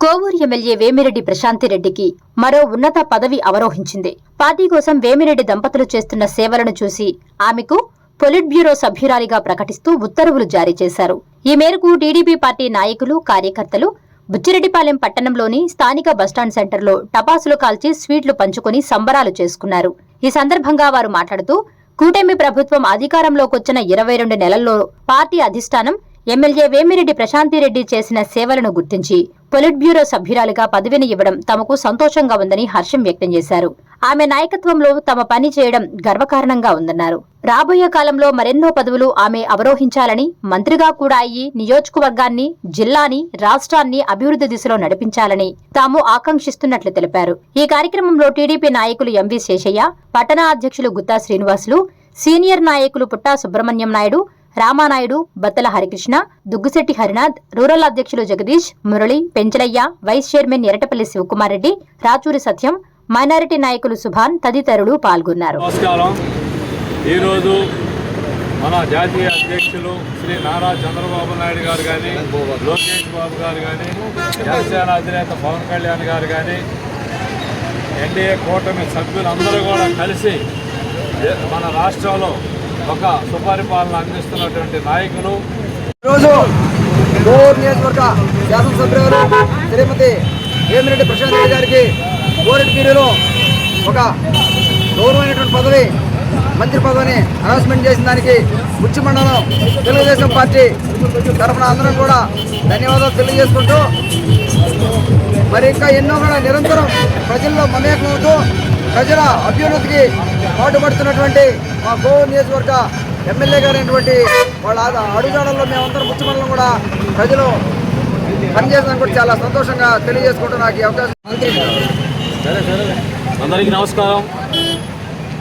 Kovur MLA Vemireddy ప్రశాంతిరెడ్డికి మరో ఉన్నత పదవి అవరోహించింది. పార్టీ కోసం వేమిరెడ్డి దంపతులు చేస్తున్న సేవలను చూసి ఆమెకు పొలిట్ బ్యూరో సభ్యురాలిగా ప్రకటిస్తూ ఉత్తర్వులు జారీ చేశారు. ఈ మేరకు టీడీపీ పార్టీ నాయకులు, కార్యకర్తలు బుచ్చిరెడ్డిపాలెం పట్టణంలోని స్థానిక బస్టాండ్ సెంటర్లో టపాసులు కాల్చి స్వీట్లు పంచుకుని సంబరాలు చేసుకున్నారు. ఈ సందర్భంగా వారు మాట్లాడుతూ కూటమి ప్రభుత్వం అధికారంలోకొచ్చిన 22 నెలల్లో పార్టీ అధిష్టానం ఎమ్మెల్యే వేమిరెడ్డి ప్రశాంతిరెడ్డి చేసిన సేవలను గుర్తించి పొలిట్ బ్యూరో సభ్యురాలిగా పదవిని ఇవ్వడం తమకు సంతోషంగా ఉందని హర్షం వ్యక్తం చేశారు. ఆమె నాయకత్వంలో తమ పని చేయడం గర్వకారణంగా ఉందన్నారు. రాబోయే కాలంలో మరెన్నో పదవులు ఆమె అవరోహించాలని, మంత్రిగా కూడా అయ్యి నియోజకవర్గాన్ని, జిల్లాని, రాష్ట్రాన్ని అభివృద్ధి దిశలో నడిపించాలని తాము ఆకాంక్షిస్తున్నట్లు తెలిపారు. ఈ కార్యక్రమంలో టీడీపీ నాయకులు ఎంవి శేషయ్య, పట్టణ అధ్యక్షులు గుత్తా శ్రీనివాసులు, సీనియర్ నాయకులు పుట్టా సుబ్రహ్మణ్యం నాయుడు, రామానాయుడు, బత్తల హరికృష్ణ, దుగ్గుశెట్టి హరినాథ్, రూరల్ అధ్యక్షులు జగదీష్, మురళి, పెంచలయ్య, వైస్ చైర్మన్ ఎరటపల్లి శివకుమార్ రెడ్డి, రాచూరి సత్యం, మైనారిటీ నాయకులు సుభాన్ తదితరులు పాల్గొన్నారు. ఈరోజు మన జాతీయ అధ్యక్షులు శ్రీ నారా చంద్రబాబు నాయుడు గారు కానీ, లోకేష్ బాబు గారు కానీ, జనసేన అధినేత పవన్ కళ్యాణ్ గారు కానీ, ఎన్డీఏ కూటమి సభ్యులందరూ కూడా కలిసి మన రాష్ట్రంలో ఒక సుపరిపాలన అందిస్తున్నటువంటి నాయకులు. ఈరోజు కోవూరు నియోజకవర్గ శాసనసభ్యులు శ్రీమతి వేమిరెడ్డి ప్రశాంత్ గారికి కోరెడ్ పీరియడ్లో ఒక గౌరవమైనటువంటి పదవి, మంత్రి పదవిని అనౌన్స్మెంట్ చేసిన దానికి బుచ్చి మండలం తెలుగుదేశం పార్టీ తరఫున అందరం కూడా ధన్యవాదాలు తెలియజేసుకుంటూ, మరి ఇంకా ఎన్నో కూడా నిరంతరం ప్రజల్లో మమేకమవుతూ ప్రజల అభ్యున్నతికి పాటుపడుతున్నటువంటి మా కోవూరు నియోజకవర్గ ఎమ్మెల్యే గారైనటువంటి వాళ్ళ అడుగుజాడల్లో మేమందరం బుచ్చి మండలం కూడా ప్రజలు పనిచేయడానికి కూడా చాలా సంతోషంగా తెలియజేసుకుంటూ నాకు ఈ అవకాశం. అందరికీ నమస్కారం.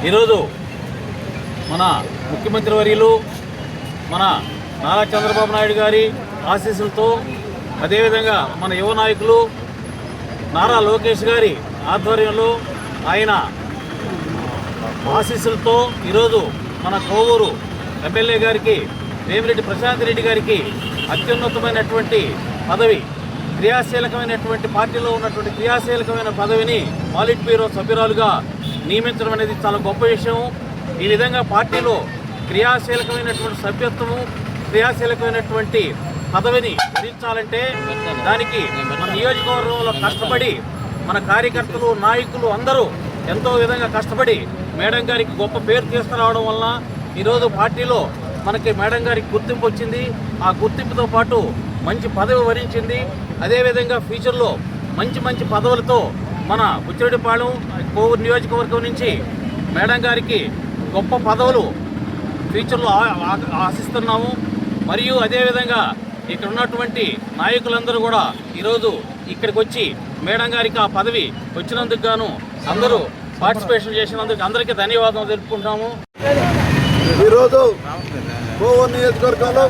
ఈరోజు మన ముఖ్యమంత్రి వర్యులు మన నారా చంద్రబాబు నాయుడు గారి ఆశీస్సులతో, అదేవిధంగా మన యువ నాయకులు నారా లోకేష్ గారి ఆధ్వర్యంలో, ఆయన ఆశీస్సులతో ఈరోజు మన కోవూరు ఎమ్మెల్యే గారికి వేమిరెడ్డి ప్రశాంతిరెడ్డి గారికి అత్యున్నతమైనటువంటి పదవి, క్రియాశీలకమైనటువంటి పార్టీలో ఉన్నటువంటి క్రియాశీలకమైన పదవిని పాలిట్ బ్యూరో సభ్యురాలుగా నియమించడం అనేది చాలా గొప్ప విషయం. ఈ విధంగా పార్టీలో క్రియాశీలకమైనటువంటి సభ్యత్వము, క్రియాశీలకమైనటువంటి పదవిని ధరించాలంటే దానికి మన నియోజకవర్గంలో కష్టపడి మన కార్యకర్తలు, నాయకులు అందరూ ఎంతో విధంగా కష్టపడి మేడం గారికి గొప్ప పేరు తీసుకురావడం వలన ఈరోజు పార్టీలో మనకి మేడం గారికి గుర్తింపు వచ్చింది. ఆ గుర్తింపుతో పాటు మంచి పదవి వరించింది. అదేవిధంగా ఫ్యూచర్లో మంచి మంచి పదవులతో మన బుచ్చిరెడ్డిపాలెం కోవూరు నియోజకవర్గం నుంచి మేడం గారికి గొప్ప పదవులు ఫ్యూచర్లో ఆశిస్తున్నాము. మరియు అదేవిధంగా ఇక్కడ ఉన్నటువంటి నాయకులందరూ కూడా ఈరోజు ఇక్కడికి వచ్చి మేడం గారికి ఆ పదవి వచ్చినందుకు గాను అందరూ పార్టిసిపేషన్ చేసినందుకు అందరికీ ధన్యవాదాలు తెలుపుకుంటాము. ఈరోజు కోవూరు నియోజకవర్గంలో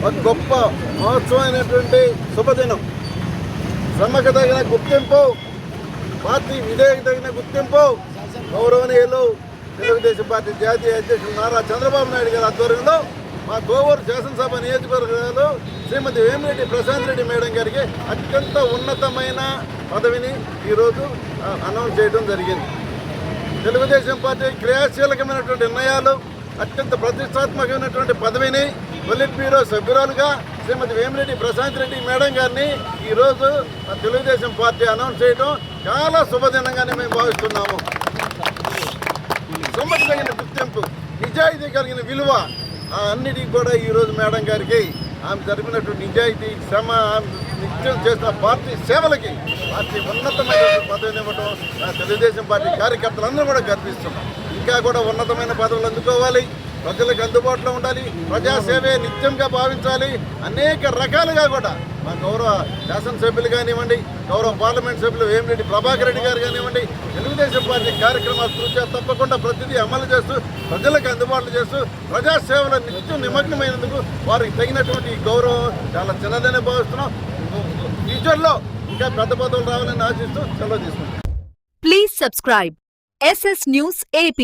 ఒక గొప్ప మహోత్సవమైనటువంటి శుభదినం. శ్రమకు తగిన గుర్తింపు, పార్టీ విధేయకు తగిన గుర్తింపు గౌరవనీయులు తెలుగుదేశం పార్టీ జాతీయ అధ్యక్షులు నారా చంద్రబాబు నాయుడు గారి ఆధ్వర్యంలో మా కోవూరు శాసనసభ నియోజకవర్గాలు శ్రీమతి వేమిరెడ్డి ప్రశాంతిరెడ్డి మేడం గారికి అత్యంత ఉన్నతమైన పదవిని ఈరోజు అనౌన్స్ చేయడం జరిగింది. తెలుగుదేశం పార్టీ క్రియాశీలకమైనటువంటి నిర్ణయాలు, అత్యంత ప్రతిష్టాత్మకమైనటువంటి పదవిని పొలిట్ బ్యూరో సభ్యురాలుగా శ్రీమతి వేమిరెడ్డి ప్రశాంతిరెడ్డి మేడం గారిని ఈరోజు తెలుగుదేశం పార్టీ అనౌన్స్ చేయడం చాలా శుభదినంగానే మేము భావిస్తున్నాము. శ్రమకు తగిన గుర్తింపు, నిజాయితీ కలిగిన విలువ అన్నిటికీ కూడా ఈరోజు మేడం గారికి ఆమె జరిపినటువంటి నిజాయితీ, శ్రమ, నిత్యం చేసిన పార్టీ సేవలకి పార్టీ ఉన్నతమైన పదవిని ఇవ్వడం తెలుగుదేశం పార్టీ కార్యకర్తలందరూ కూడా గర్విస్తున్నాం. ఇంకా కూడా ఉన్నతమైన పదవులు అందుకోవాలి, ప్రజలకు అందుబాటులో ఉండాలి, ప్రజాసేవే నిత్యంగా భావించాలి. అనేక రకాలుగా కూడా మా గౌరవ శాసనసభ్యులు కానివ్వండి, గౌరవ పార్లమెంట్ సభ్యులు వేమిరెడ్డి ప్రభాకర్ రెడ్డి గారు కానివ్వండి, తెలుగుదేశం పార్టీ కార్యక్రమాలు చూసే తప్పకుండా ప్రతిదీ అమలు చేస్తూ ప్రజలకు అందుబాటులో చేస్తూ ప్రజాసేవలో నిత్యం నిమగ్నమైనందుకు వారికి తగినటువంటి గౌరవం చాలా చిన్నదనే భావిస్తున్నాం. ఫ్యూచర్లో ఇంకా పెద్ద పదవులు రావాలని ఆశిస్తూ సెలవు తీసుకుంటాం. Please subscribe SS News AP.